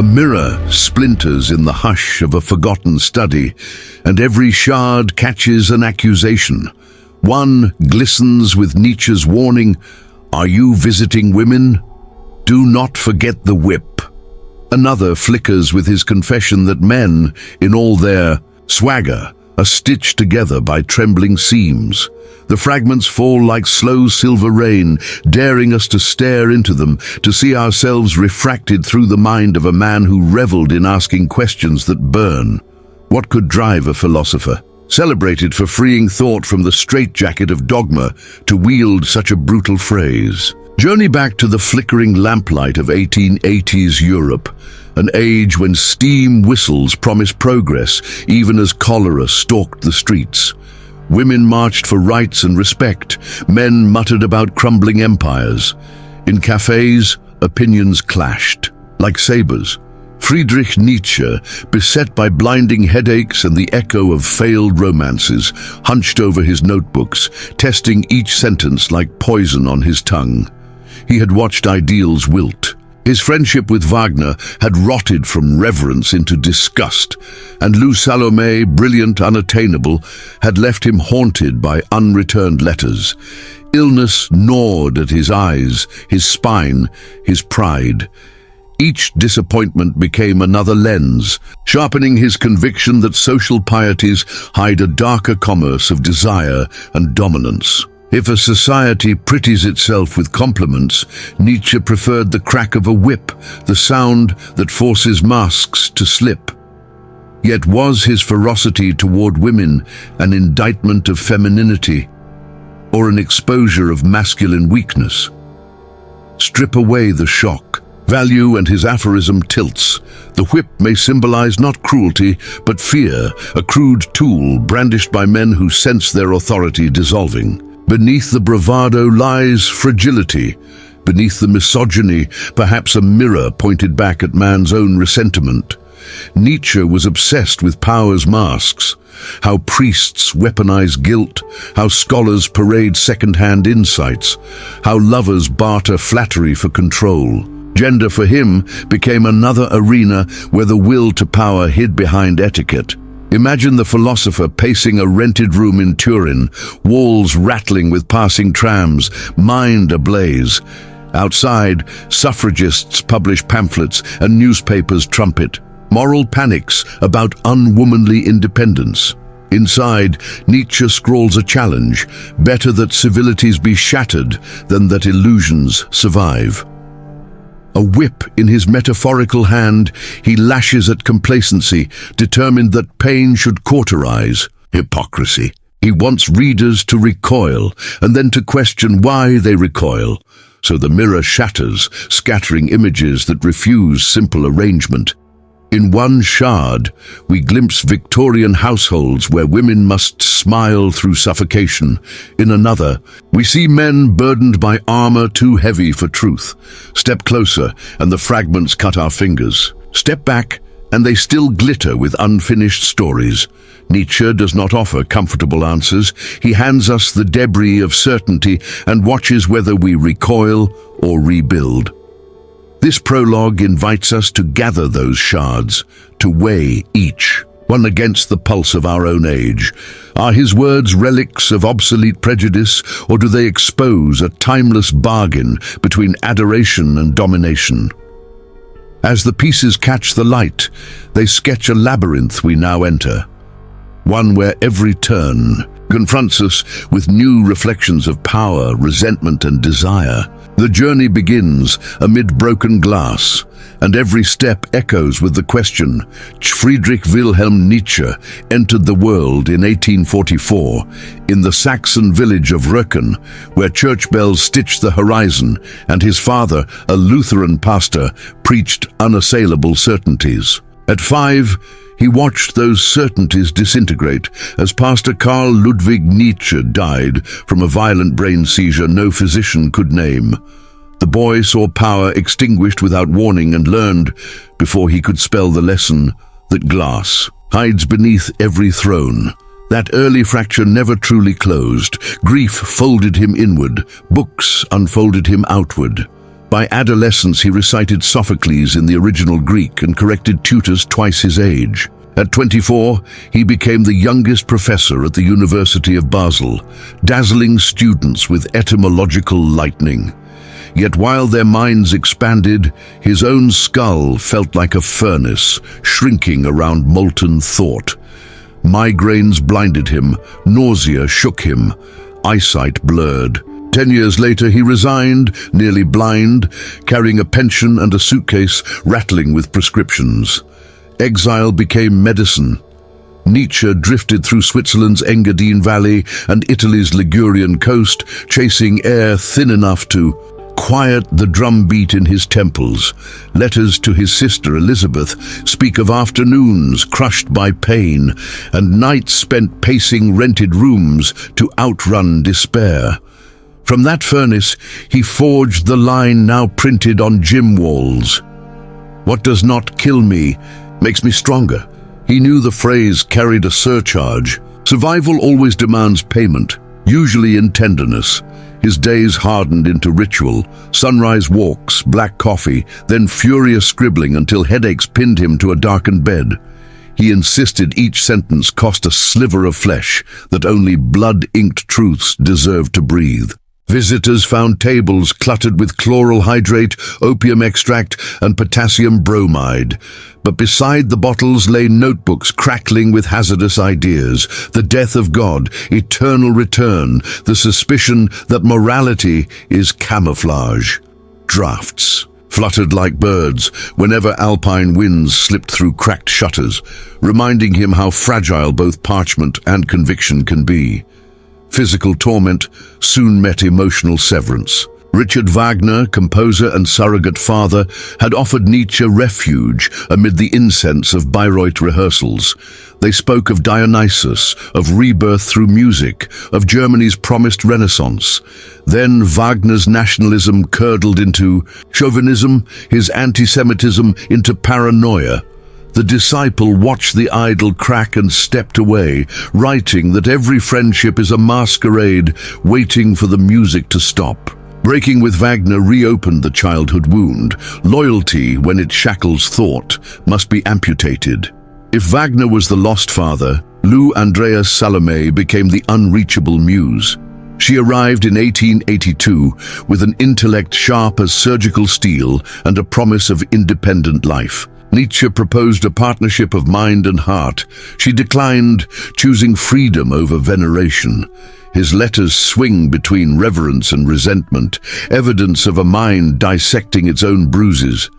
A mirror splinters in the hush of a forgotten study, and every shard catches an accusation. One glistens with Nietzsche's warning, "Are you visiting women? Do not forget the whip." Another flickers with his confession that men, in all their swagger, are stitched together by trembling seams. The fragments fall like slow silver rain, daring us to stare into them, to see ourselves refracted through the mind of a man who reveled in asking questions that burn. What could drive a philosopher, celebrated for freeing thought from the straitjacket of dogma, to wield such a brutal phrase? Journey back to the flickering lamplight of 1880s Europe, an age when steam whistles promised progress even as cholera stalked the streets. Women marched for rights and respect. Men muttered about crumbling empires. In cafes, opinions clashed. Like sabers, Friedrich Nietzsche, beset by blinding headaches and the echo of failed romances, hunched over his notebooks, testing each sentence like poison on his tongue. He had watched ideals wilt. His friendship with Wagner had rotted from reverence into disgust, and Lou Salome, brilliant, unattainable, had left him haunted by unreturned letters. Illness gnawed at his eyes, his spine, his pride. Each disappointment became another lens, sharpening his conviction that social pieties hide a darker commerce of desire and dominance. If a society pretties itself with compliments, Nietzsche preferred the crack of a whip, the sound that forces masks to slip. Yet was his ferocity toward women an indictment of femininity, or an exposure of masculine weakness? Strip away the shock, value, and his aphorism tilts. The whip may symbolize not cruelty, but fear, a crude tool brandished by men who sense their authority dissolving. Beneath the bravado lies fragility. Beneath the misogyny, perhaps a mirror pointed back at man's own resentment. Nietzsche was obsessed with power's masks, how priests weaponize guilt, how scholars parade second-hand insights, how lovers barter flattery for control. Gender for him became another arena where the will to power hid behind etiquette. Imagine the philosopher pacing a rented room in Turin, walls rattling with passing trams, mind ablaze. Outside, suffragists publish pamphlets and newspapers trumpet moral panics about unwomanly independence. Inside, Nietzsche scrawls a challenge: better that civilities be shattered than that illusions survive. A whip in his metaphorical hand, he lashes at complacency, determined that pain should cauterize hypocrisy. He wants readers to recoil, and then to question why they recoil. So the mirror shatters, scattering images that refuse simple arrangement. In one shard, we glimpse Victorian households where women must smile through suffocation. In another, we see men burdened by armor too heavy for truth. Step closer, and the fragments cut our fingers. Step back, and they still glitter with unfinished stories. Nietzsche does not offer comfortable answers. He hands us the debris of certainty and watches whether we recoil or rebuild. This prologue invites us to gather those shards, to weigh each, one against the pulse of our own age. Are his words relics of obsolete prejudice, or do they expose a timeless bargain between adoration and domination? As the pieces catch the light, they sketch a labyrinth we now enter, one where every turn confronts us with new reflections of power, resentment, and desire. The journey begins amid broken glass, and every step echoes with the question. Friedrich Wilhelm Nietzsche entered the world in 1844 in the Saxon village of Röcken, where church bells stitched the horizon, and his father, a Lutheran pastor, preached unassailable certainties. At 5, he watched those certainties disintegrate as Pastor Karl Ludwig Nietzsche died from a violent brain seizure no physician could name. The boy saw power extinguished without warning and learned, before he could spell the lesson, that glass hides beneath every throne. That early fracture never truly closed. Grief folded him inward, books unfolded him outward. By adolescence, he recited Sophocles in the original Greek and corrected tutors twice his age. At 24, he became the youngest professor at the University of Basel, dazzling students with etymological lightning. Yet while their minds expanded, his own skull felt like a furnace, shrinking around molten thought. Migraines blinded him, nausea shook him, eyesight blurred. 10 years later, he resigned, nearly blind, carrying a pension and a suitcase rattling with prescriptions. Exile became medicine. Nietzsche drifted through Switzerland's Engadine Valley and Italy's Ligurian coast, chasing air thin enough to quiet the drumbeat in his temples. Letters to his sister Elizabeth speak of afternoons crushed by pain and nights spent pacing rented rooms to outrun despair. From that furnace, he forged the line now printed on gym walls. "What does not kill me makes me stronger." He knew the phrase carried a surcharge. Survival always demands payment, usually in tenderness. His days hardened into ritual, sunrise walks, black coffee, then furious scribbling until headaches pinned him to a darkened bed. He insisted each sentence cost a sliver of flesh that only blood-inked truths deserved to breathe. Visitors found tables cluttered with chloral hydrate, opium extract, and potassium bromide. But beside the bottles lay notebooks crackling with hazardous ideas, the death of God, eternal return, the suspicion that morality is camouflage. Drafts fluttered like birds whenever alpine winds slipped through cracked shutters, reminding him how fragile both parchment and conviction can be. Physical torment soon met emotional severance. Richard Wagner, composer and surrogate father, had offered Nietzsche refuge amid the incense of Bayreuth rehearsals. They spoke of Dionysus, of rebirth through music, of Germany's promised Renaissance. Then Wagner's nationalism curdled into chauvinism, his anti-Semitism into paranoia. The disciple watched the idol crack and stepped away, writing that every friendship is a masquerade waiting for the music to stop. Breaking with Wagner reopened the childhood wound. Loyalty, when it shackles thought, must be amputated. If Wagner was the lost father, Lou Andreas Salome became the unreachable muse. She arrived in 1882 with an intellect sharp as surgical steel and a promise of independent life. Nietzsche proposed a partnership of mind and heart. She declined, choosing freedom over veneration. His letters swing between reverence and resentment, evidence of a mind dissecting its own bruises.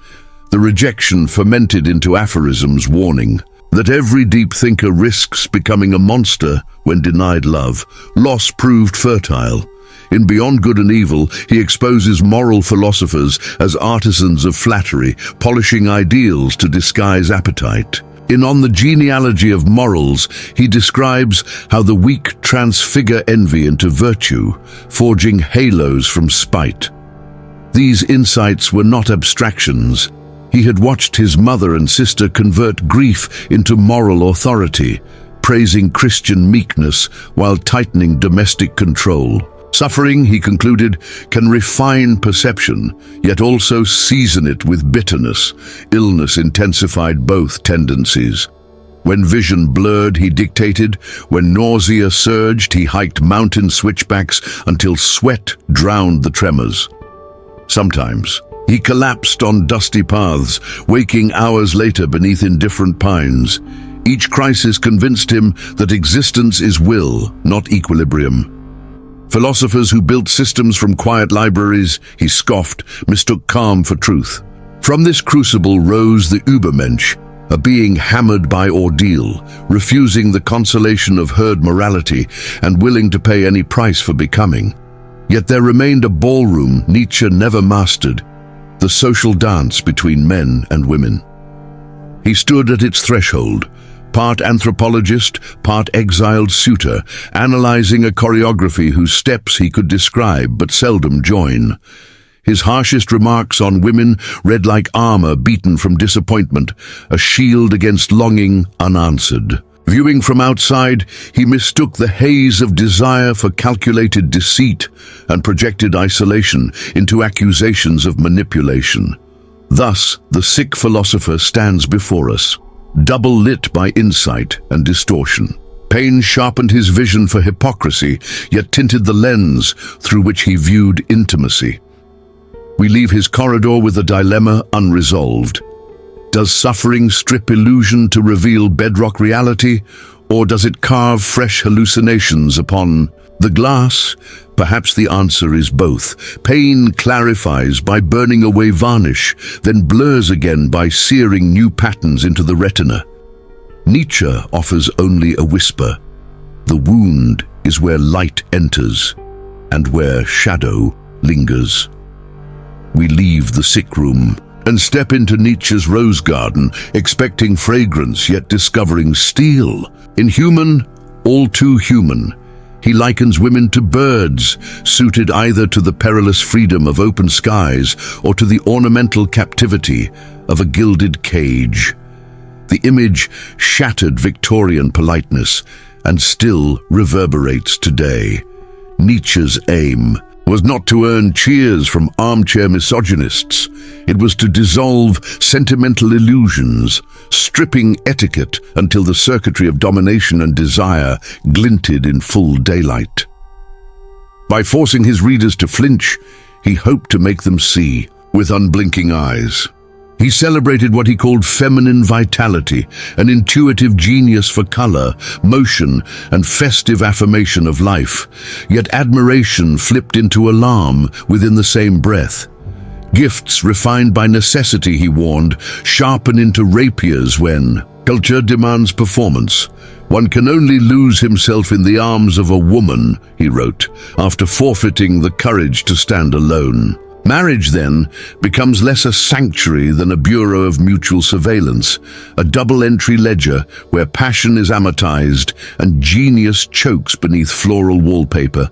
The rejection fermented into aphorisms warning that every deep thinker risks becoming a monster when denied love. Loss proved fertile. In Beyond Good and Evil, he exposes moral philosophers as artisans of flattery, polishing ideals to disguise appetite. In On the Genealogy of Morals, he describes how the weak transfigure envy into virtue, forging halos from spite. These insights were not abstractions. He had watched his mother and sister convert grief into moral authority, praising Christian meekness while tightening domestic control. Suffering, he concluded, can refine perception, yet also season it with bitterness. Illness intensified both tendencies. When vision blurred, he dictated. When nausea surged, he hiked mountain switchbacks until sweat drowned the tremors. Sometimes, he collapsed on dusty paths, waking hours later beneath indifferent pines. Each crisis convinced him that existence is will, not equilibrium. Philosophers who built systems from quiet libraries, he scoffed, mistook calm for truth. From this crucible rose the Übermensch, a being hammered by ordeal, refusing the consolation of herd morality and willing to pay any price for becoming. Yet there remained a ballroom Nietzsche never mastered, the social dance between men and women. He stood at its threshold, part anthropologist, part exiled suitor, analyzing a choreography whose steps he could describe but seldom join. His harshest remarks on women read like armor beaten from disappointment, a shield against longing unanswered. Viewing from outside, he mistook the haze of desire for calculated deceit and projected isolation into accusations of manipulation. Thus, the sick philosopher stands before us, double lit by insight and distortion. Pain sharpened his vision for hypocrisy, yet tinted the lens through which he viewed intimacy. We leave his corridor with a dilemma unresolved. Does suffering strip illusion to reveal bedrock reality, or does it carve fresh hallucinations upon the glass? Perhaps the answer is both. Pain clarifies by burning away varnish, then blurs again by searing new patterns into the retina. Nietzsche offers only a whisper. The wound is where light enters, and where shadow lingers. We leave the sick room and step into Nietzsche's rose garden, expecting fragrance yet discovering steel. Inhuman, all too human, he likens women to birds, suited either to the perilous freedom of open skies or to the ornamental captivity of a gilded cage. The image shattered Victorian politeness and still reverberates today. Nietzsche's aim was not to earn cheers from armchair misogynists. It was to dissolve sentimental illusions, stripping etiquette until the circuitry of domination and desire glinted in full daylight. By forcing his readers to flinch, he hoped to make them see with unblinking eyes. He celebrated what he called feminine vitality, an intuitive genius for color, motion, and festive affirmation of life. Yet admiration flipped into alarm within the same breath. Gifts refined by necessity, he warned, sharpen into rapiers when culture demands performance. One can only lose himself in the arms of a woman, he wrote, after forfeiting the courage to stand alone. Marriage, then, becomes less a sanctuary than a bureau of mutual surveillance, a double-entry ledger where passion is amortized and genius chokes beneath floral wallpaper.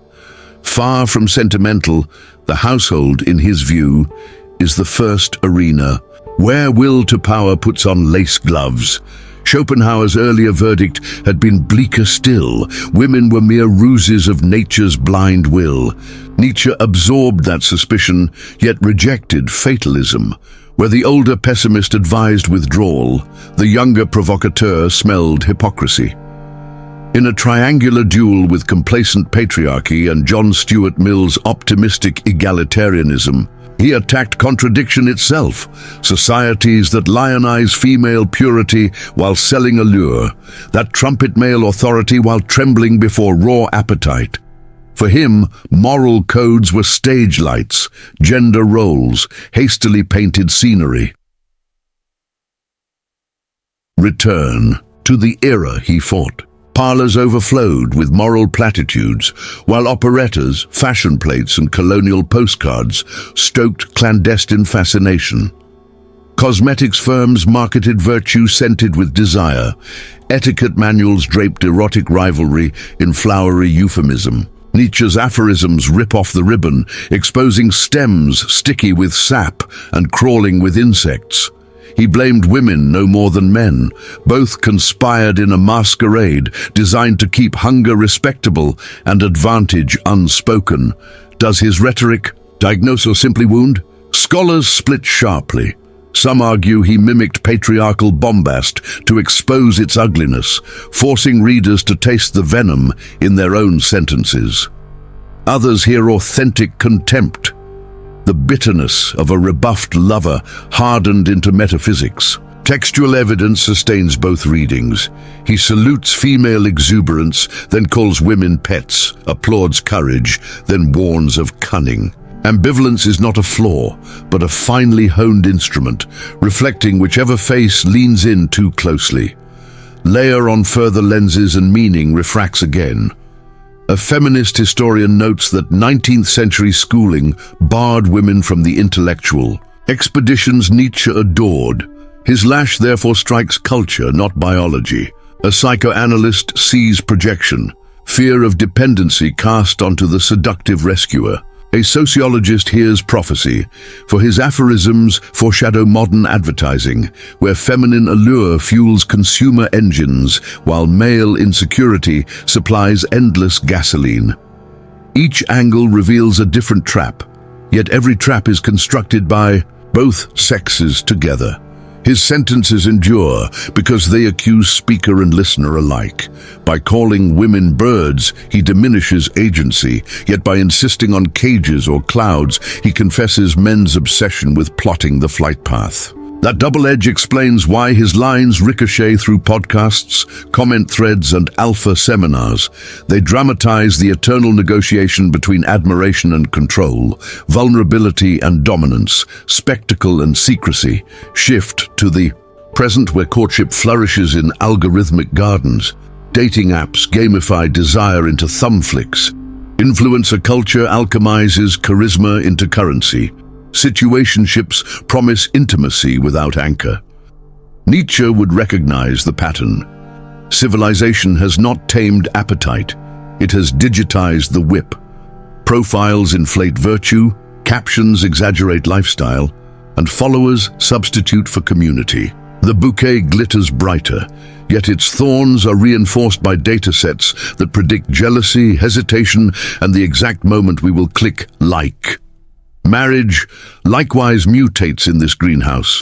Far from sentimental, the household, in his view, is the first arena, where will to power puts on lace gloves. Schopenhauer's earlier verdict had been bleaker still. Women were mere ruses of nature's blind will. Nietzsche absorbed that suspicion, yet rejected fatalism. Where the older pessimist advised withdrawal, the younger provocateur smelled hypocrisy. In a triangular duel with complacent patriarchy and John Stuart Mill's optimistic egalitarianism, he attacked contradiction itself, societies that lionize female purity while selling allure, that trumpet male authority while trembling before raw appetite. For him, moral codes were stage lights, gender roles, hastily painted scenery. Return to the era he fought. Parlors overflowed with moral platitudes, while operettas, fashion plates, and colonial postcards stoked clandestine fascination. Cosmetics firms marketed virtue scented with desire. Etiquette manuals draped erotic rivalry in flowery euphemism. Nietzsche's aphorisms rip off the ribbon, exposing stems sticky with sap and crawling with insects. He blamed women no more than men. Both conspired in a masquerade designed to keep hunger respectable and advantage unspoken. Does his rhetoric diagnose or simply wound? Scholars split sharply. Some argue he mimicked patriarchal bombast to expose its ugliness, forcing readers to taste the venom in their own sentences. Others hear authentic contempt, the bitterness of a rebuffed lover hardened into metaphysics. Textual evidence sustains both readings. He salutes female exuberance, then calls women pets, applauds courage, then warns of cunning. Ambivalence is not a flaw, but a finely honed instrument, reflecting whichever face leans in too closely. Layer on further lenses and meaning refracts again. A feminist historian notes that 19th century schooling barred women from the intellectual expeditions Nietzsche adored. His lash therefore strikes culture, not biology. A psychoanalyst sees projection, fear of dependency cast onto the seductive rescuer. A sociologist hears prophecy, for his aphorisms foreshadow modern advertising, where feminine allure fuels consumer engines while male insecurity supplies endless gasoline. Each angle reveals a different trap, yet every trap is constructed by both sexes together. His sentences endure because they accuse speaker and listener alike. By calling women birds, he diminishes agency, yet by insisting on cages or clouds, he confesses men's obsession with plotting the flight path. That double edge explains why his lines ricochet through podcasts, comment threads, and alpha seminars. They dramatize the eternal negotiation between admiration and control, vulnerability and dominance, spectacle and secrecy. Shift to the present, where courtship flourishes in algorithmic gardens. Dating apps gamify desire into thumb flicks. Influencer culture alchemizes charisma into currency. Situationships promise intimacy without anchor. Nietzsche would recognize the pattern. Civilization has not tamed appetite. It has digitized the whip. Profiles inflate virtue, captions exaggerate lifestyle, and followers substitute for community. The bouquet glitters brighter, yet its thorns are reinforced by datasets that predict jealousy, hesitation, and the exact moment we will click like. Marriage likewise mutates in this greenhouse.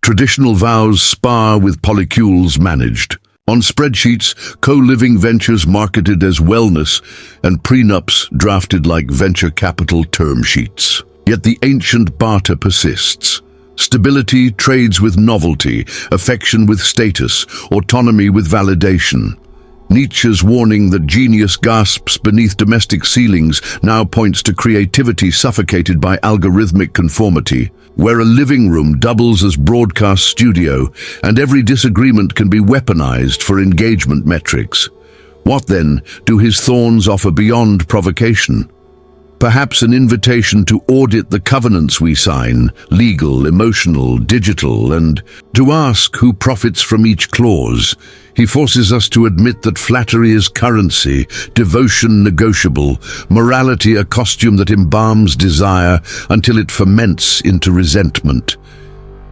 Traditional vows spar with polycules managed. On spreadsheets, co-living ventures marketed as wellness and prenups drafted like venture capital term sheets. Yet the ancient barter persists. Stability trades with novelty, affection with status, autonomy with validation. Nietzsche's warning that genius gasps beneath domestic ceilings now points to creativity suffocated by algorithmic conformity, where a living room doubles as broadcast studio and every disagreement can be weaponized for engagement metrics. What then do his thorns offer beyond provocation? Perhaps an invitation to audit the covenants we sign, legal, emotional, digital, and to ask who profits from each clause. He forces us to admit that flattery is currency, devotion negotiable, morality a costume that embalms desire until it ferments into resentment.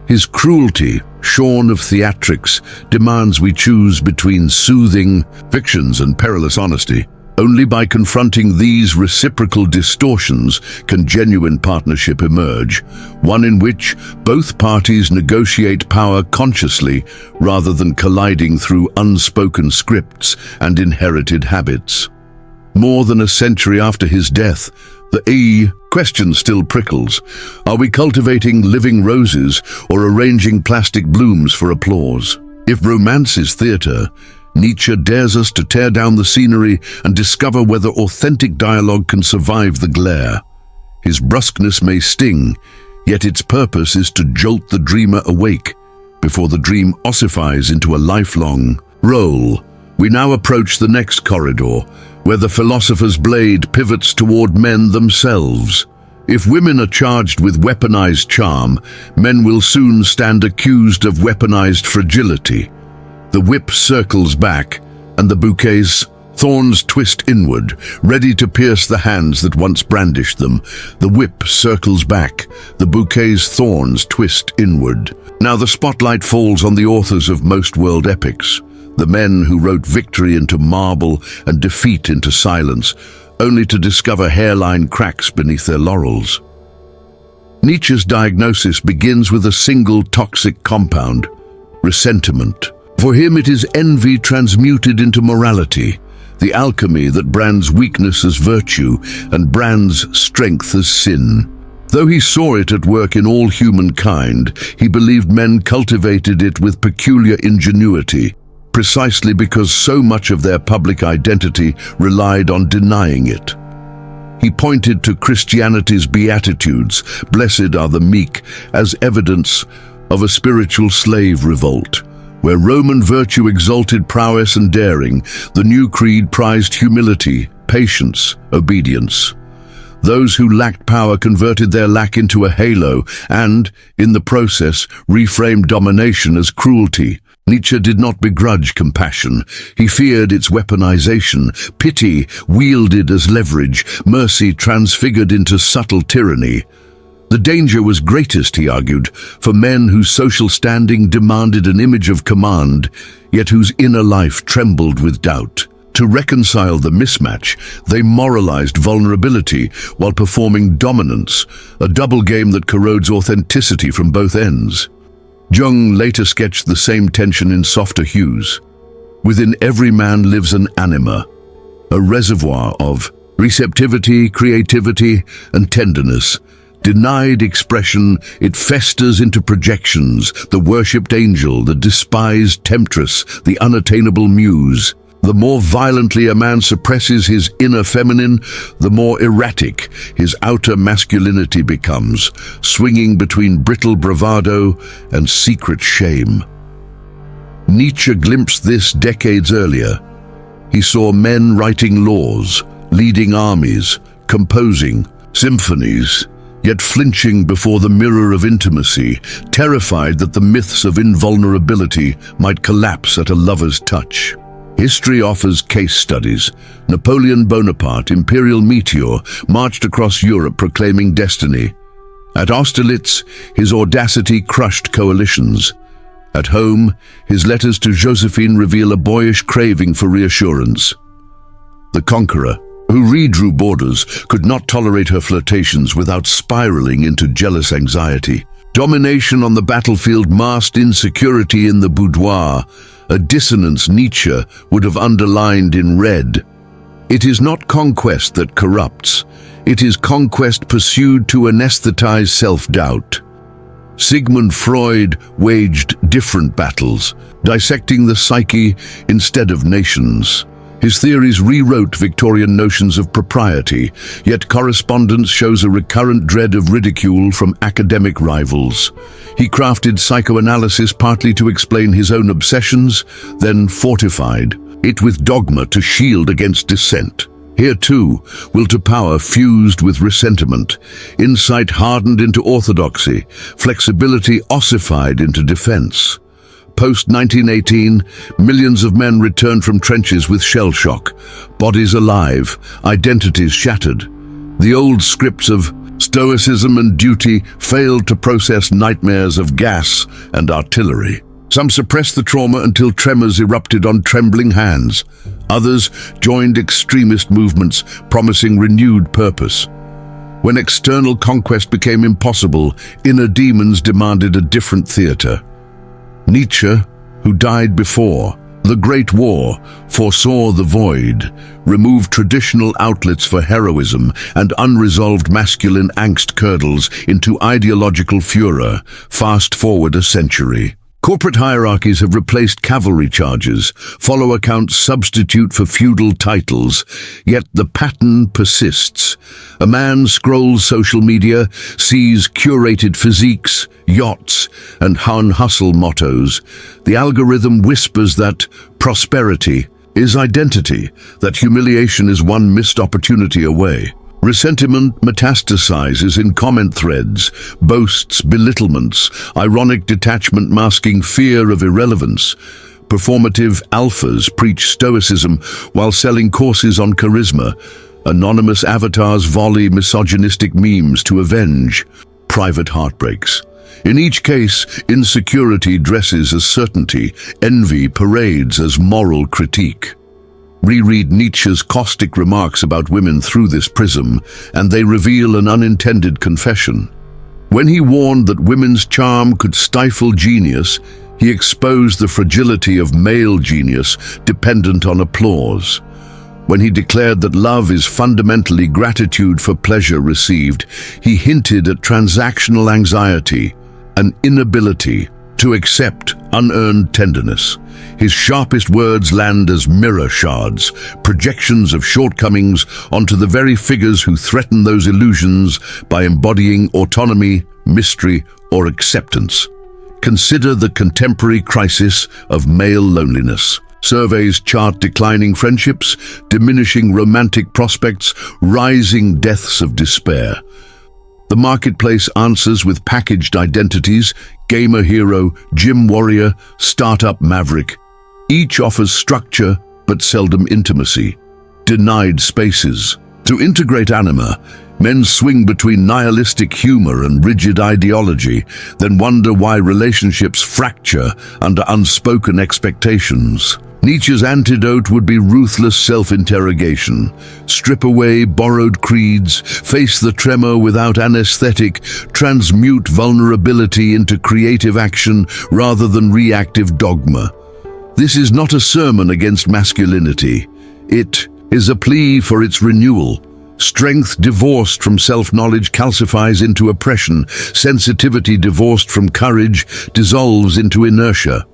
His cruelty, shorn of theatrics, demands we choose between soothing fictions and perilous honesty. Only by confronting these reciprocal distortions can genuine partnership emerge, one in which both parties negotiate power consciously rather than colliding through unspoken scripts and inherited habits. More than a century after his death, the question still prickles. Are we cultivating living roses or arranging plastic blooms for applause? If romance is theater, Nietzsche dares us to tear down the scenery and discover whether authentic dialogue can survive the glare. His brusqueness may sting, yet its purpose is to jolt the dreamer awake before the dream ossifies into a lifelong role. We now approach the next corridor, where the philosopher's blade pivots toward men themselves. If women are charged with weaponized charm, men will soon stand accused of weaponized fragility. The whip circles back, and the bouquet's thorns twist inward, ready to pierce the hands that once brandished them. The whip circles back, the bouquet's thorns twist inward. Now the spotlight falls on the authors of most world epics, the men who wrote victory into marble and defeat into silence, only to discover hairline cracks beneath their laurels. Nietzsche's diagnosis begins with a single toxic compound: resentment. For him it is envy transmuted into morality, the alchemy that brands weakness as virtue and brands strength as sin. Though he saw it at work in all humankind, he believed men cultivated it with peculiar ingenuity, precisely because so much of their public identity relied on denying it. He pointed to Christianity's Beatitudes, "Blessed are the meek," as evidence of a spiritual slave revolt. Where Roman virtue exalted prowess and daring, the new creed prized humility, patience, obedience. Those who lacked power converted their lack into a halo and, in the process, reframed domination as cruelty. Nietzsche did not begrudge compassion. He feared its weaponization, pity wielded as leverage, mercy transfigured into subtle tyranny. The danger was greatest, he argued, for men whose social standing demanded an image of command, yet whose inner life trembled with doubt. To reconcile the mismatch, they moralized vulnerability while performing dominance, a double game that corrodes authenticity from both ends. Jung later sketched the same tension in softer hues. Within every man lives an anima, a reservoir of receptivity, creativity, and tenderness. Denied expression, it festers into projections, the worshipped angel, the despised temptress, the unattainable muse. The more violently a man suppresses his inner feminine, the more erratic his outer masculinity becomes, swinging between brittle bravado and secret shame. Nietzsche glimpsed this decades earlier. He saw men writing laws, leading armies, composing symphonies, yet flinching before the mirror of intimacy, terrified that the myths of invulnerability might collapse at a lover's touch. History offers case studies. Napoleon Bonaparte, imperial meteor, marched across Europe proclaiming destiny. At Austerlitz, his audacity crushed coalitions. At home, his letters to Josephine reveal a boyish craving for reassurance. The conqueror, who redrew borders, could not tolerate her flirtations without spiraling into jealous anxiety. Domination on the battlefield masked insecurity in the boudoir, a dissonance Nietzsche would have underlined in red. It is not conquest that corrupts. It is conquest pursued to anesthetize self-doubt. Sigmund Freud waged different battles, dissecting the psyche instead of nations. His theories rewrote Victorian notions of propriety, yet correspondence shows a recurrent dread of ridicule from academic rivals. He crafted psychoanalysis partly to explain his own obsessions, then fortified it with dogma to shield against dissent. Here too, will to power fused with resentment, insight hardened into orthodoxy, flexibility ossified into defense. Post-1918, millions of men returned from trenches with shell shock, bodies alive, identities shattered. The old scripts of stoicism and duty failed to process nightmares of gas and artillery. Some suppressed the trauma until tremors erupted on trembling hands. Others joined extremist movements promising renewed purpose. When external conquest became impossible, inner demons demanded a different theater. Nietzsche, who died before the Great War, foresaw the void, removed traditional outlets for heroism, and unresolved masculine angst curdles into ideological furor. Fast forward a century. Corporate hierarchies have replaced cavalry charges, follow accounts substitute for feudal titles, yet the pattern persists. A man scrolls social media, sees curated physiques, yachts, and hustle mottos. The algorithm whispers that prosperity is identity, that humiliation is one missed opportunity away. Resentment metastasizes in comment threads, boasts, belittlements, ironic detachment masking fear of irrelevance. Performative alphas preach stoicism while selling courses on charisma. Anonymous avatars volley misogynistic memes to avenge private heartbreaks. In each case, insecurity dresses as certainty, envy parades as moral critique. Reread Nietzsche's caustic remarks about women through this prism, and they reveal an unintended confession. When he warned that women's charm could stifle genius, he exposed the fragility of male genius dependent on applause. When he declared that love is fundamentally gratitude for pleasure received, he hinted at transactional anxiety, an inability to accept unearned tenderness. His sharpest words land as mirror shards, projections of shortcomings onto the very figures who threaten those illusions by embodying autonomy, mystery, or acceptance. Consider the contemporary crisis of male loneliness. Surveys chart declining friendships, diminishing romantic prospects, rising deaths of despair. The marketplace answers with packaged identities, gamer hero, gym warrior, startup maverick. Each offers structure, but seldom intimacy. Denied spaces. To integrate anima, men swing between nihilistic humor and rigid ideology, then wonder why relationships fracture under unspoken expectations. Nietzsche's antidote would be ruthless self-interrogation. Strip away borrowed creeds, face the tremor without anesthetic, transmute vulnerability into creative action rather than reactive dogma. This is not a sermon against masculinity. It is a plea for its renewal. Strength divorced from self-knowledge calcifies into oppression. Sensitivity divorced from courage dissolves into inertia.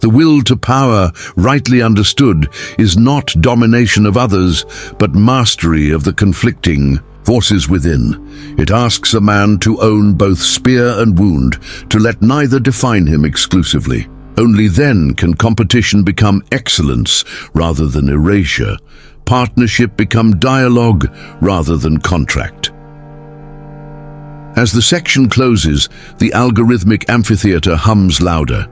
The will to power, rightly understood, is not domination of others, but mastery of the conflicting forces within. It asks a man to own both spear and wound, to let neither define him exclusively. Only then can competition become excellence rather than erasure. Partnership become dialogue rather than contract. As the section closes, the algorithmic amphitheater hums louder.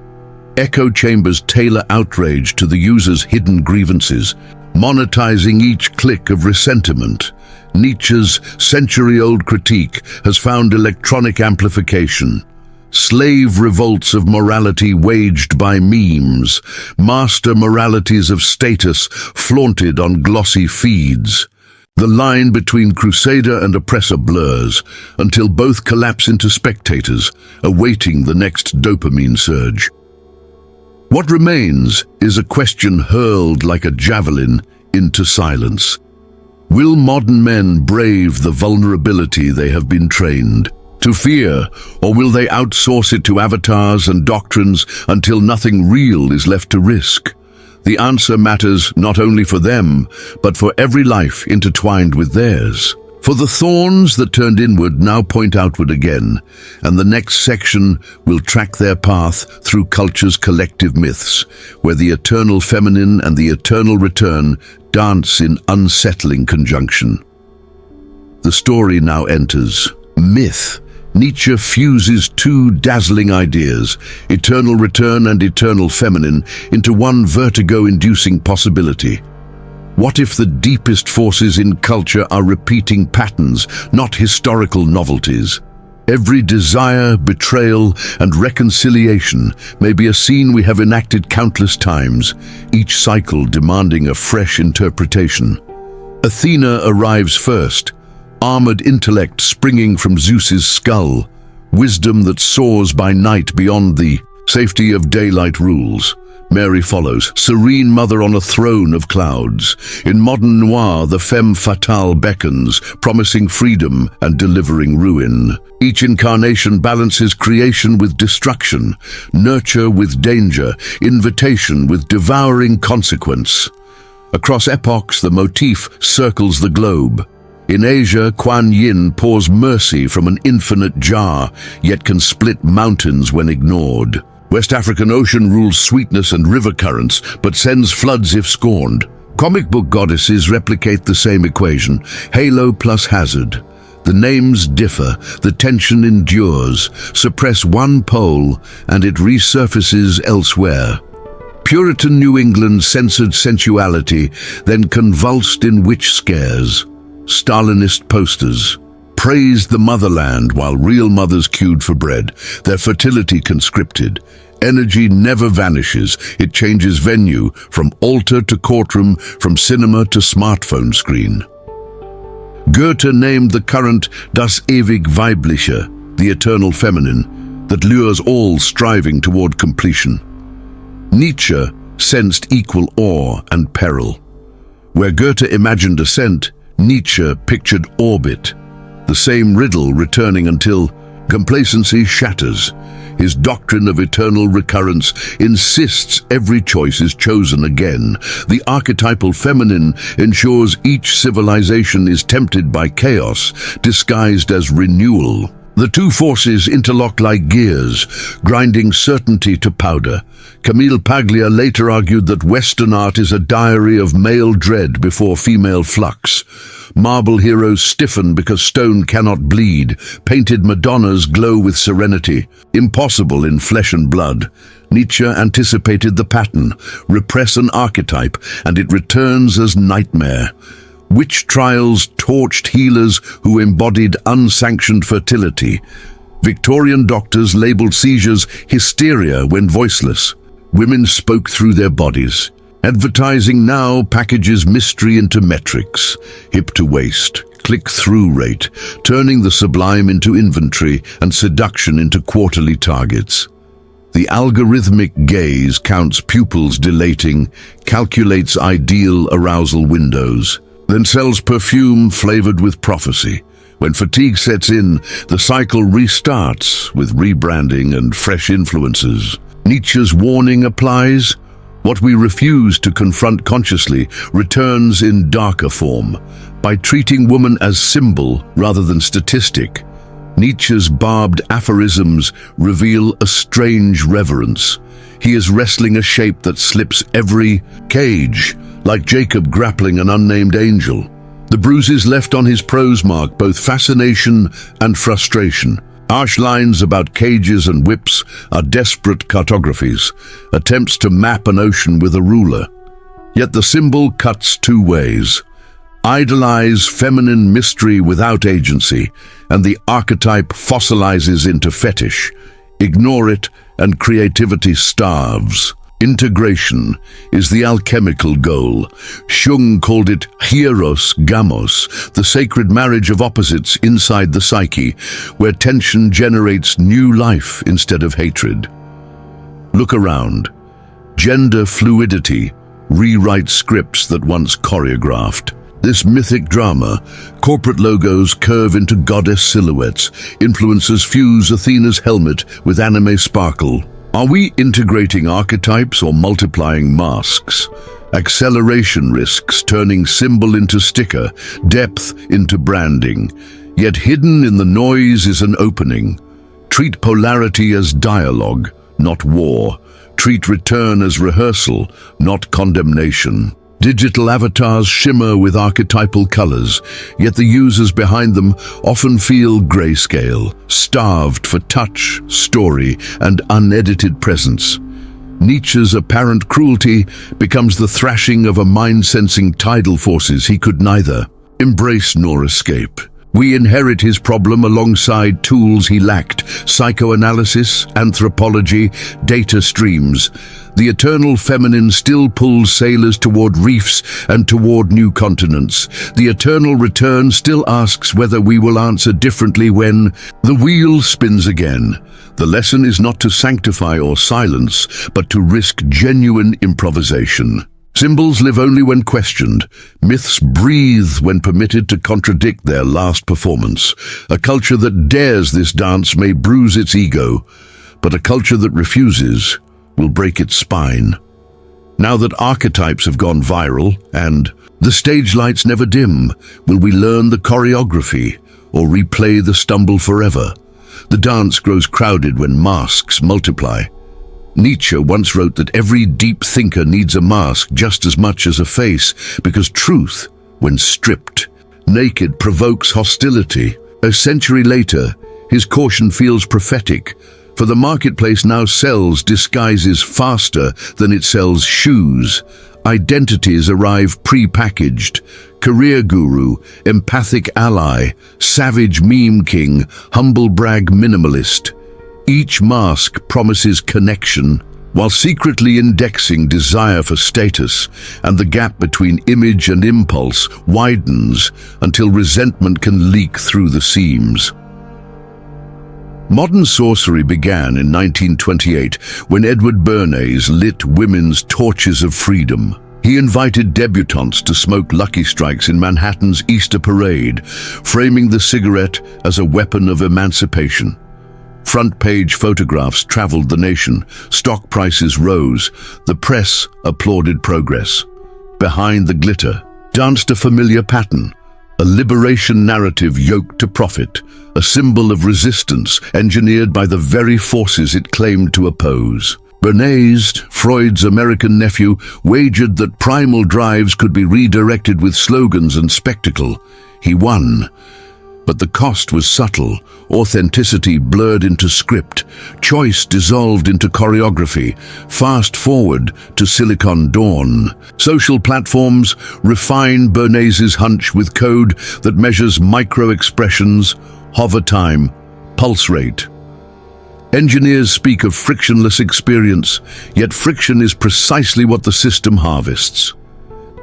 Echo chambers tailor outrage to the user's hidden grievances, monetizing each click of resentment. Nietzsche's century-old critique has found electronic amplification. Slave revolts of morality waged by memes, master moralities of status flaunted on glossy feeds. The line between crusader and oppressor blurs until both collapse into spectators, awaiting the next dopamine surge. What remains is a question hurled like a javelin into silence. Will modern men brave the vulnerability they have been trained to fear, or will they outsource it to avatars and doctrines until nothing real is left to risk? The answer matters not only for them, but for every life intertwined with theirs. For the thorns that turned inward now point outward again, and the next section will track their path through culture's collective myths, where the eternal feminine and the eternal return dance in unsettling conjunction. The story now enters myth. Nietzsche fuses two dazzling ideas, eternal return and eternal feminine, into one vertigo-inducing possibility. What if the deepest forces in culture are repeating patterns, not historical novelties? Every desire, betrayal, and reconciliation may be a scene we have enacted countless times, each cycle demanding a fresh interpretation. Athena arrives first, armored intellect springing from Zeus's skull, wisdom that soars by night beyond the safety of daylight rules. Mary follows, serene mother on a throne of clouds. In modern noir, the femme fatale beckons, promising freedom and delivering ruin. Each incarnation balances creation with destruction, nurture with danger, invitation with devouring consequence. Across epochs, the motif circles the globe. In Asia, Kuan Yin pours mercy from an infinite jar, yet can split mountains when ignored. West African ocean rules sweetness and river currents, but sends floods if scorned. Comic book goddesses replicate the same equation, halo plus hazard. The names differ, the tension endures, suppress one pole, and it resurfaces elsewhere. Puritan New England censored sensuality, then convulsed in witch scares. Stalinist posters praised the motherland while real mothers queued for bread, their fertility conscripted. Energy never vanishes, it changes venue, from altar to courtroom, from cinema to smartphone screen. Goethe named the current das ewig Weibliche, the eternal feminine, that lures all striving toward completion. Nietzsche sensed equal awe and peril. Where Goethe imagined ascent, Nietzsche pictured orbit, the same riddle returning until complacency shatters. His doctrine of eternal recurrence insists every choice is chosen again. The archetypal feminine ensures each civilization is tempted by chaos, disguised as renewal. The two forces interlock like gears, grinding certainty to powder. Camille Paglia later argued that Western art is a diary of male dread before female flux. Marble heroes stiffen because stone cannot bleed. Painted Madonnas glow with serenity, impossible in flesh and blood. Nietzsche anticipated the pattern, repress an archetype, and it returns as nightmare. Witch trials torched healers who embodied unsanctioned fertility. Victorian doctors labeled seizures hysteria when voiceless. Women spoke through their bodies. Advertising now packages mystery into metrics, hip to waist, click-through rate, turning the sublime into inventory and seduction into quarterly targets. The algorithmic gaze counts pupils dilating, calculates ideal arousal windows, then sells perfume flavored with prophecy. When fatigue sets in, the cycle restarts with rebranding and fresh influences. Nietzsche's warning applies. What we refuse to confront consciously returns in darker form. By treating woman as symbol rather than statistic, Nietzsche's barbed aphorisms reveal a strange reverence. He is wrestling a shape that slips every cage, like Jacob grappling an unnamed angel. The bruises left on his prose mark both fascination and frustration. Harsh lines about cages and whips are desperate cartographies, attempts to map an ocean with a ruler. Yet the symbol cuts two ways. Idolize feminine mystery without agency, and the archetype fossilizes into fetish. Ignore it, and creativity starves. Integration is the alchemical goal. Jung called it hieros gamos, the sacred marriage of opposites inside the psyche, where tension generates new life instead of hatred. Look around. Gender fluidity rewrites scripts that once choreographed. This mythic drama, corporate logos curve into goddess silhouettes, influencers fuse Athena's helmet with anime sparkle. Are we integrating archetypes or multiplying masks? Acceleration risks turning symbol into sticker, depth into branding. Yet hidden in the noise is an opening. Treat polarity as dialogue, not war. Treat return as rehearsal, not condemnation. Digital avatars shimmer with archetypal colors, yet the users behind them often feel grayscale, starved for touch, story, and unedited presence. Nietzsche's apparent cruelty becomes the thrashing of a mind-sensing tidal forces he could neither embrace nor escape. We inherit his problem alongside tools he lacked: psychoanalysis, anthropology, data streams. The eternal feminine still pulls sailors toward reefs and toward new continents. The eternal return still asks whether we will answer differently when the wheel spins again. The lesson is not to sanctify or silence, but to risk genuine improvisation. Symbols live only when questioned. Myths breathe when permitted to contradict their last performance. A culture that dares this dance may bruise its ego, but a culture that refuses will break its spine. Now that archetypes have gone viral and the stage lights never dim, will we learn the choreography or replay the stumble forever? The dance grows crowded when masks multiply. Nietzsche once wrote that every deep thinker needs a mask just as much as a face, because truth, when stripped naked, provokes hostility. A century later, his caution feels prophetic, for the marketplace now sells disguises faster than it sells shoes. Identities arrive pre-packaged. Career guru, empathic ally, savage meme king, humble brag minimalist. Each mask promises connection, while secretly indexing desire for status, and the gap between image and impulse widens until resentment can leak through the seams. Modern sorcery began in 1928 when Edward Bernays lit women's torches of freedom. He invited debutantes to smoke Lucky Strikes in Manhattan's Easter Parade, framing the cigarette as a weapon of emancipation. Front-page photographs traveled the nation, stock prices rose, the press applauded progress. Behind the glitter danced a familiar pattern: a liberation narrative yoked to profit, a symbol of resistance engineered by the very forces it claimed to oppose. Bernays, Freud's American nephew, wagered that primal drives could be redirected with slogans and spectacle. He won. But the cost was subtle. Authenticity blurred into script, choice dissolved into choreography. Fast forward to Silicon Dawn. Social platforms refine Bernays' hunch with code that measures micro-expressions, hover time, pulse rate. Engineers speak of frictionless experience, yet friction is precisely what the system harvests.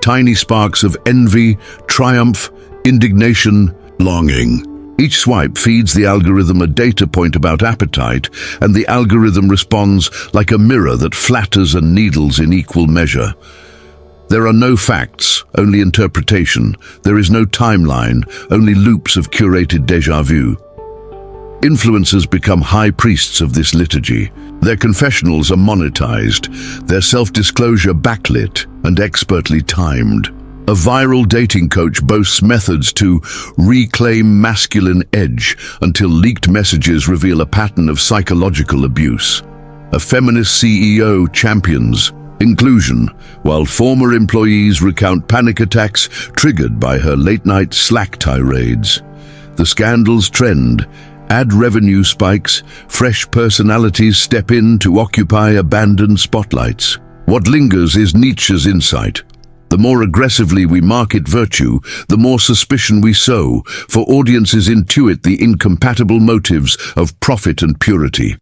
Tiny sparks of envy, triumph, indignation, longing. Each swipe feeds the algorithm a data point about appetite, and the algorithm responds like a mirror that flatters and needles in equal measure. There are no facts, only interpretation. There is no timeline, only loops of curated déjà vu. Influencers become high priests of this liturgy. Their confessionals are monetized, their self-disclosure backlit and expertly timed. A viral dating coach boasts methods to reclaim masculine edge until leaked messages reveal a pattern of psychological abuse. A feminist CEO champions inclusion, while former employees recount panic attacks triggered by her late-night Slack tirades. The scandals trend. Ad revenue spikes, fresh personalities step in to occupy abandoned spotlights. What lingers is Nietzsche's insight. The more aggressively we market virtue, the more suspicion we sow, for audiences intuit the incompatible motives of profit and purity.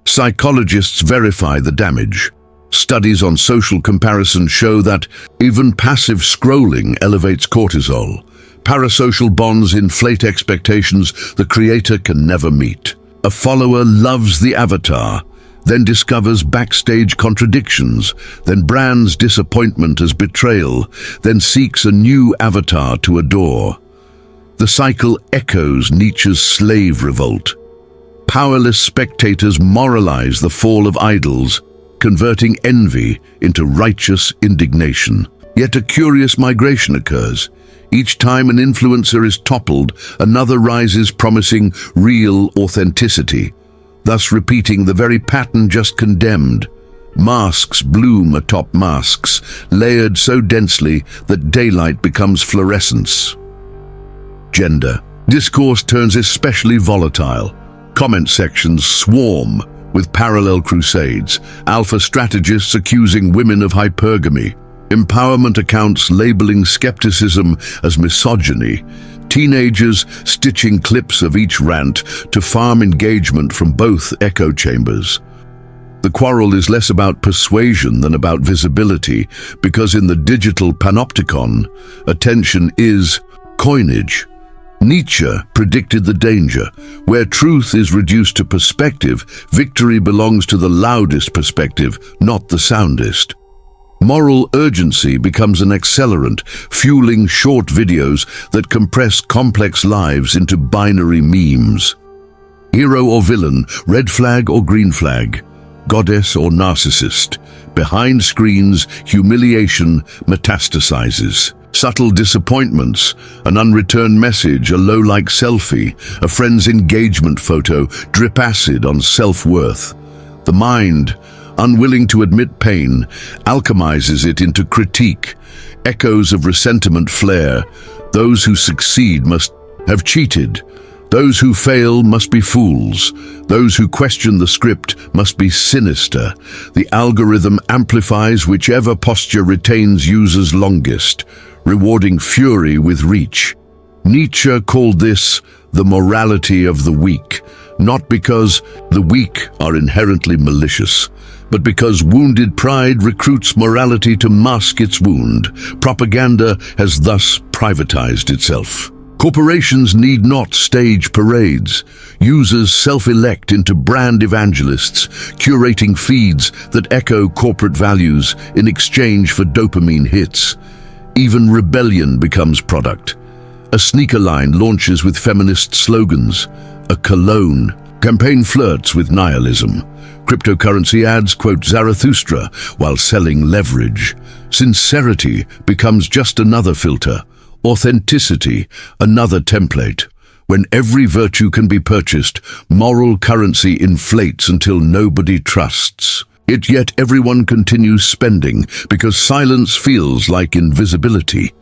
Psychologists verify the damage. Studies on social comparison show that even passive scrolling elevates cortisol. Parasocial bonds inflate expectations the creator can never meet. A follower loves the avatar, then discovers backstage contradictions, then brands disappointment as betrayal, then seeks a new avatar to adore. The cycle echoes Nietzsche's slave revolt. Powerless spectators moralize the fall of idols, converting envy into righteous indignation. Yet a curious migration occurs. Each time an influencer is toppled, another rises promising real authenticity, thus repeating the very pattern just condemned. Masks bloom atop masks, layered so densely that daylight becomes fluorescence. Gender. Discourse turns especially volatile. Comment sections swarm with parallel crusades, alpha strategists accusing women of hypergamy, empowerment accounts labeling skepticism as misogyny, teenagers stitching clips of each rant to farm engagement from both echo chambers. The quarrel is less about persuasion than about visibility, because in the digital panopticon, attention is coinage. Nietzsche predicted the danger. Where truth is reduced to perspective, victory belongs to the loudest perspective, not the soundest. Moral urgency becomes an accelerant, fueling short videos that compress complex lives into binary memes. Hero or villain, red flag or green flag, goddess or narcissist. Behind screens, humiliation metastasizes. Subtle disappointments, an unreturned message, a low-like selfie, a friend's engagement photo, drip acid on self-worth. The mind, unwilling to admit pain, alchemizes it into critique. Echoes of resentment flare. Those who succeed must have cheated. Those who fail must be fools. Those who question the script must be sinister. The algorithm amplifies whichever posture retains users longest, rewarding fury with reach. Nietzsche called this the morality of the weak, not because the weak are inherently malicious, but because wounded pride recruits morality to mask its wound. Propaganda has thus privatized itself. Corporations need not stage parades. Users self-elect into brand evangelists, curating feeds that echo corporate values in exchange for dopamine hits. Even rebellion becomes product. A sneaker line launches with feminist slogans. A cologne campaign flirts with nihilism. Cryptocurrency ads quote Zarathustra while selling leverage. Sincerity becomes just another filter. Authenticity, another template. When every virtue can be purchased, moral currency inflates until nobody trusts. Yet everyone continues spending because silence feels like invisibility.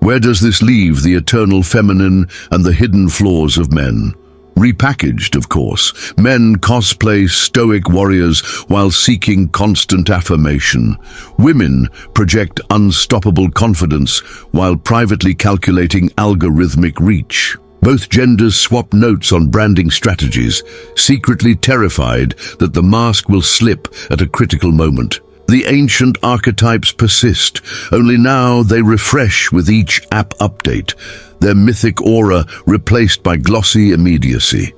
Where does this leave the eternal feminine and the hidden flaws of men? Repackaged, of course. Men cosplay stoic warriors while seeking constant affirmation. Women project unstoppable confidence while privately calculating algorithmic reach. Both genders swap notes on branding strategies, secretly terrified that the mask will slip at a critical moment. The ancient archetypes persist, only now they refresh with each app update, their mythic aura replaced by glossy immediacy.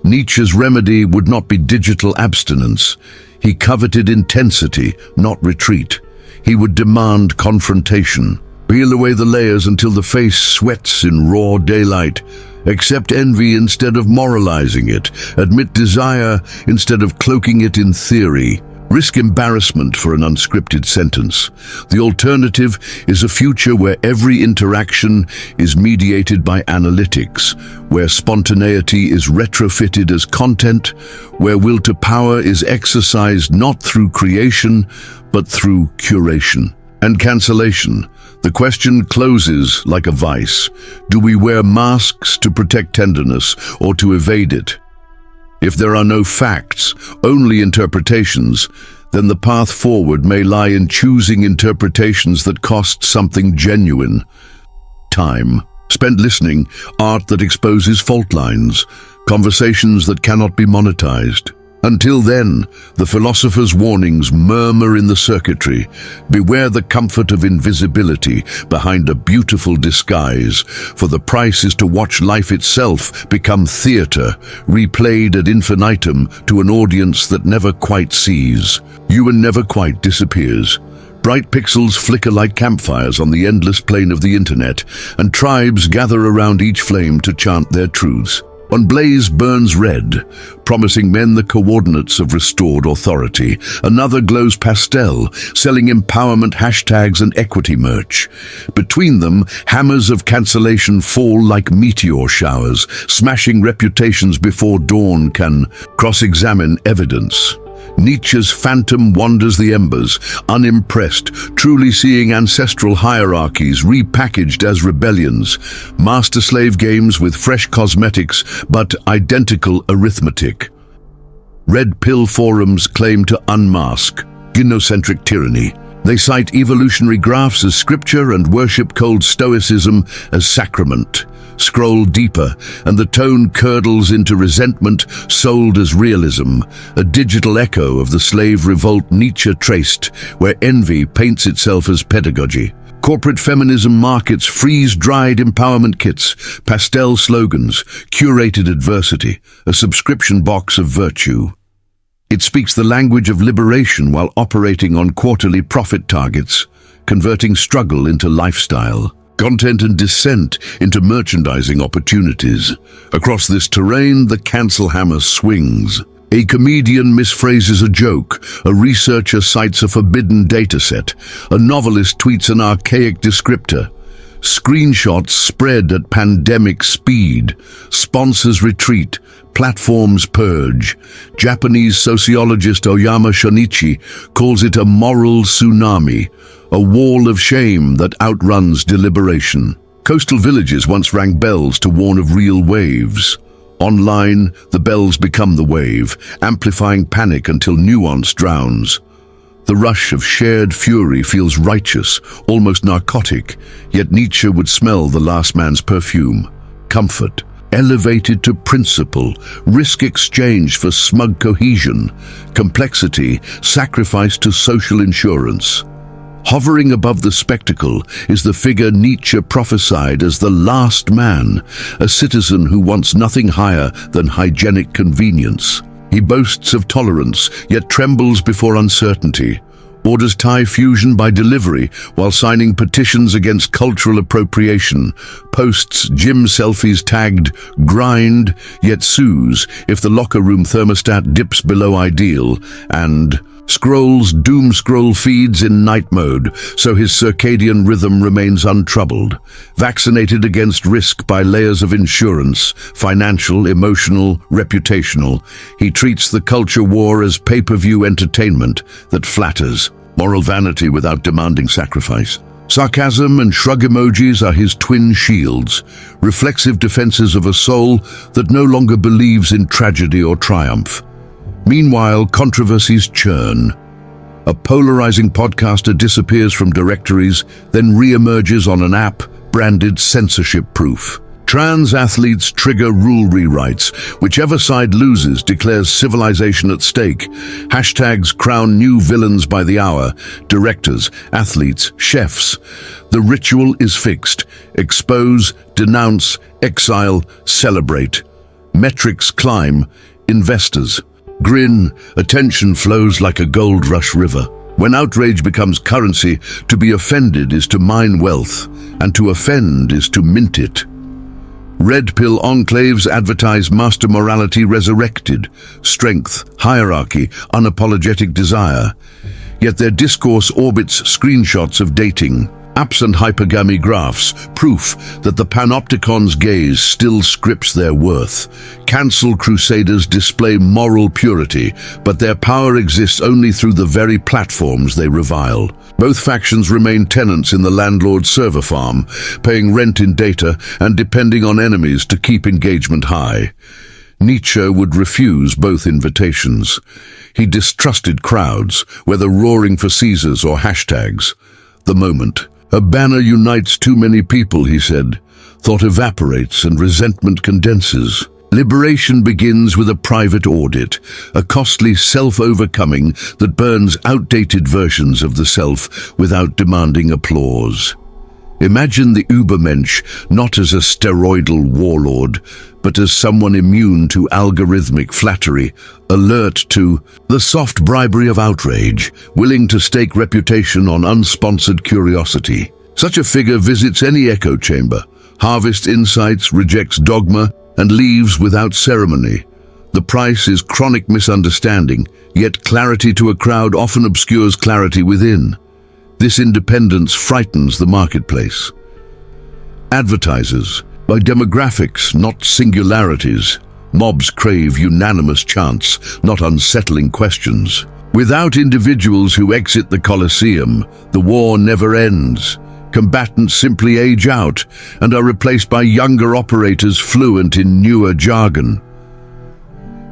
Nietzsche's remedy would not be digital abstinence. He coveted intensity, not retreat. He would demand confrontation. Peel away the layers until the face sweats in raw daylight. Accept envy instead of moralizing it. Admit desire instead of cloaking it in theory. Risk embarrassment for an unscripted sentence. The alternative is a future where every interaction is mediated by analytics, where spontaneity is retrofitted as content, where will to power is exercised not through creation, but through curation. And cancellation. The question closes like a vice. Do we wear masks to protect tenderness or to evade it? If there are no facts, only interpretations, then the path forward may lie in choosing interpretations that cost something genuine. Time. Spent listening, art that exposes fault lines, conversations that cannot be monetized. Until then, the philosopher's warnings murmur in the circuitry. Beware the comfort of invisibility behind a beautiful disguise, for the price is to watch life itself become theater, replayed ad infinitum to an audience that never quite sees. Human never quite disappears. Bright pixels flicker like campfires on the endless plain of the internet, and tribes gather around each flame to chant their truths. One blaze burns red, promising men the coordinates of restored authority. Another glows pastel, selling empowerment hashtags and equity merch. Between them, hammers of cancellation fall like meteor showers, smashing reputations before dawn can cross-examine evidence. Nietzsche's phantom wanders the embers, unimpressed, truly seeing ancestral hierarchies repackaged as rebellions, master-slave games with fresh cosmetics but identical arithmetic. Red pill forums claim to unmask gynocentric tyranny. They cite evolutionary graphs as scripture and worship cold stoicism as sacrament. Scroll deeper, and the tone curdles into resentment sold as realism, a digital echo of the slave revolt Nietzsche traced, where envy paints itself as pedagogy. Corporate feminism markets freeze-dried empowerment kits, pastel slogans, curated adversity, a subscription box of virtue. It speaks the language of liberation while operating on quarterly profit targets, converting struggle into lifestyle. Content and dissent into merchandising opportunities. Across this terrain, the cancel hammer swings. A comedian misphrases a joke, a researcher cites a forbidden dataset, a novelist tweets an archaic descriptor. Screenshots spread at pandemic speed, sponsors retreat, platforms purge. Japanese sociologist Oyama Shonichi calls it a moral tsunami, a wall of shame that outruns deliberation. Coastal villages once rang bells to warn of real waves. Online, the bells become the wave, amplifying panic until nuance drowns. The rush of shared fury feels righteous, almost narcotic, yet Nietzsche would smell the last man's perfume. Comfort, elevated to principle, risk exchanged for smug cohesion, complexity, sacrificed to social insurance. Hovering above the spectacle is the figure Nietzsche prophesied as the last man, a citizen who wants nothing higher than hygienic convenience. He boasts of tolerance, yet trembles before uncertainty. orders Thai fusion by delivery while signing petitions against cultural appropriation, posts gym selfies tagged grind, yet sues if the locker room thermostat dips below ideal, and scrolls doom scroll feeds in night mode so his circadian rhythm remains untroubled. Vaccinated against risk by layers of insurance, financial, emotional, reputational, he treats the culture war as pay-per-view entertainment that flatters. Moral vanity without demanding sacrifice. Sarcasm and shrug emojis are his twin shields, reflexive defenses of a soul that no longer believes in tragedy or triumph. Meanwhile, controversies churn. A polarizing podcaster disappears from directories, then re-emerges on an app branded censorship-proof. Trans athletes trigger rule rewrites. Whichever side loses declares civilization at stake. Hashtags crown new villains by the hour. Directors, athletes, chefs. The ritual is fixed. Expose, denounce, exile, celebrate. Metrics climb. Investors grin, attention flows like a gold rush river. When outrage becomes currency, to be offended is to mine wealth, and to offend is to mint it. Red pill enclaves advertise master morality resurrected, strength, hierarchy, unapologetic desire. Yet their discourse orbits screenshots of dating, apps and hypergamy graphs, proof that the panopticon's gaze still scripts their worth. Cancel crusaders display moral purity, but their power exists only through the very platforms they revile. Both factions remain tenants in the landlord's server farm, paying rent in data and depending on enemies to keep engagement high. Nietzsche would refuse both invitations. He distrusted crowds, whether roaring for Caesars or hashtags. The moment. A banner unites too many people, he said. Thought evaporates and resentment condenses. Liberation begins with a private audit, a costly self-overcoming that burns outdated versions of the self without demanding applause. Imagine the Übermensch not as a steroidal warlord, but as someone immune to algorithmic flattery, alert to the soft bribery of outrage, willing to stake reputation on unsponsored curiosity. Such a figure visits any echo chamber, harvests insights, rejects dogma, and leaves without ceremony. The price is chronic misunderstanding, yet clarity to a crowd often obscures clarity within. This independence frightens the marketplace. Advertisers. By demographics, not singularities. Mobs crave unanimous chants, not unsettling questions. Without individuals who exit the Colosseum, the war never ends. Combatants simply age out and are replaced by younger operators fluent in newer jargon.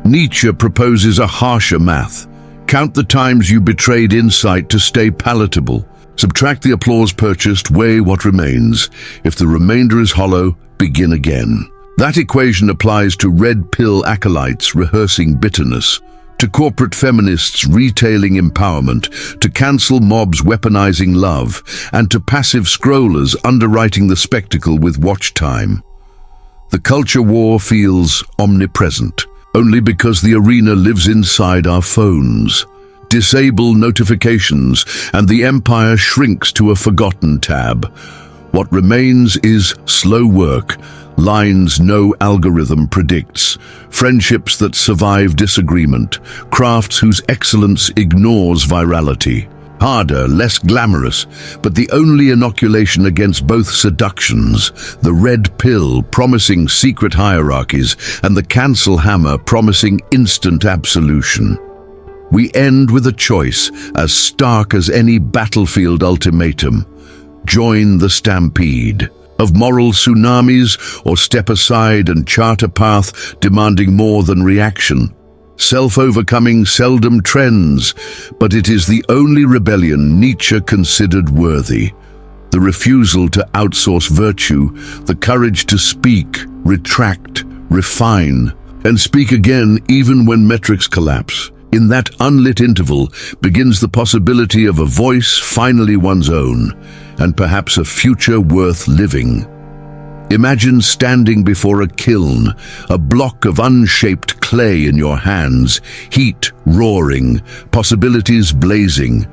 Nietzsche proposes a harsher math. Count the times you betrayed insight to stay palatable. Subtract the applause purchased, weigh what remains. If the remainder is hollow, begin again. That equation applies to red pill acolytes rehearsing bitterness, to corporate feminists retailing empowerment, to cancel mobs weaponizing love, and to passive scrollers underwriting the spectacle with watch time. The culture war feels omnipresent, only because the arena lives inside our phones. Disable notifications, and the empire shrinks to a forgotten tab. What remains is slow work, lines no algorithm predicts, friendships that survive disagreement, crafts whose excellence ignores virality. Harder, less glamorous, but the only inoculation against both seductions, the red pill promising secret hierarchies and the cancel hammer promising instant absolution. We end with a choice as stark as any battlefield ultimatum. Join the stampede of moral tsunamis, or step aside and chart a path demanding more than reaction. Self-overcoming seldom trends, but it is the only rebellion Nietzsche considered worthy. The refusal to outsource virtue, the courage to speak, retract, refine, and speak again even when metrics collapse. In that unlit interval begins the possibility of a voice finally one's own, and perhaps a future worth living. Imagine standing before a kiln, a block of unshaped clay in your hands, heat roaring, possibilities blazing.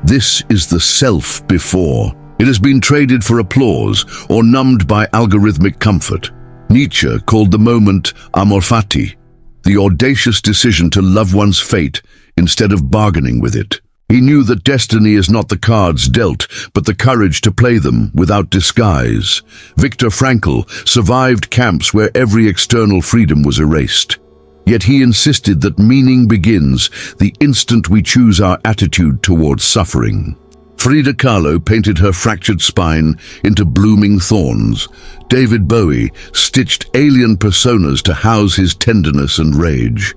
This is the self before. It has been traded for applause or numbed by algorithmic comfort. Nietzsche called the moment amor fati, the audacious decision to love one's fate instead of bargaining with it. He knew that destiny is not the cards dealt, but the courage to play them without disguise. Viktor Frankl survived camps where every external freedom was erased. Yet he insisted that meaning begins the instant we choose our attitude towards suffering. Frida Kahlo painted her fractured spine into blooming thorns. David Bowie stitched alien personas to house his tenderness and rage.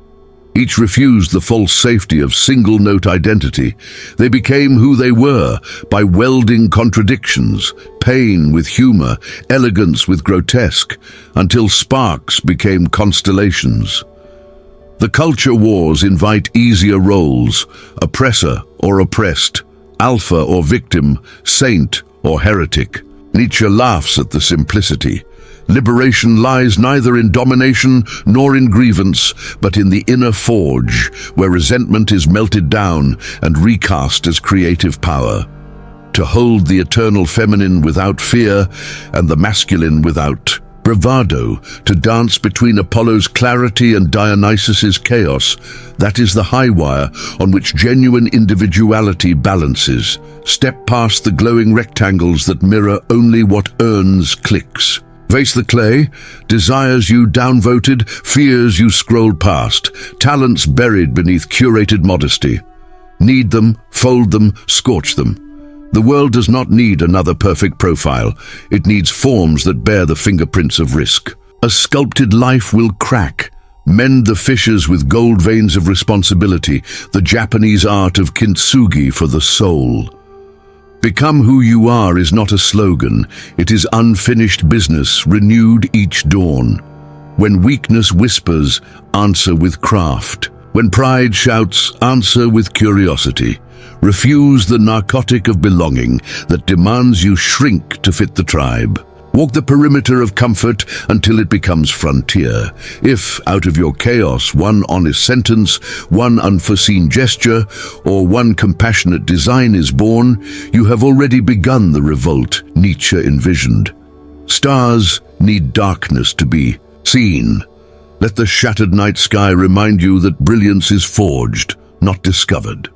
Each refused the false safety of single-note identity. They became who they were by welding contradictions, pain with humor, elegance with grotesque, until sparks became constellations. The culture wars invite easier roles, oppressor or oppressed, alpha or victim, saint or heretic. Nietzsche laughs at the simplicity. Liberation lies neither in domination nor in grievance, but in the inner forge, where resentment is melted down and recast as creative power. To hold the eternal feminine without fear and the masculine without bravado, to dance between Apollo's clarity and Dionysus's chaos, that is the high wire on which genuine individuality balances. Step past the glowing rectangles that mirror only what earns clicks. Face the clay, desires you downvoted, fears you scrolled past, talents buried beneath curated modesty. Knead them, fold them, scorch them. The world does not need another perfect profile. It needs forms that bear the fingerprints of risk. A sculpted life will crack. Mend the fissures with gold veins of responsibility, the Japanese art of kintsugi for the soul. Become who you are is not a slogan. It is unfinished business, renewed each dawn. When weakness whispers, answer with craft. When pride shouts, answer with curiosity. Refuse the narcotic of belonging that demands you shrink to fit the tribe. Walk the perimeter of comfort until it becomes frontier. If, out of your chaos, one honest sentence, one unforeseen gesture, or one compassionate design is born, you have already begun the revolt Nietzsche envisioned. Stars need darkness to be seen. Let the shattered night sky remind you that brilliance is forged, not discovered.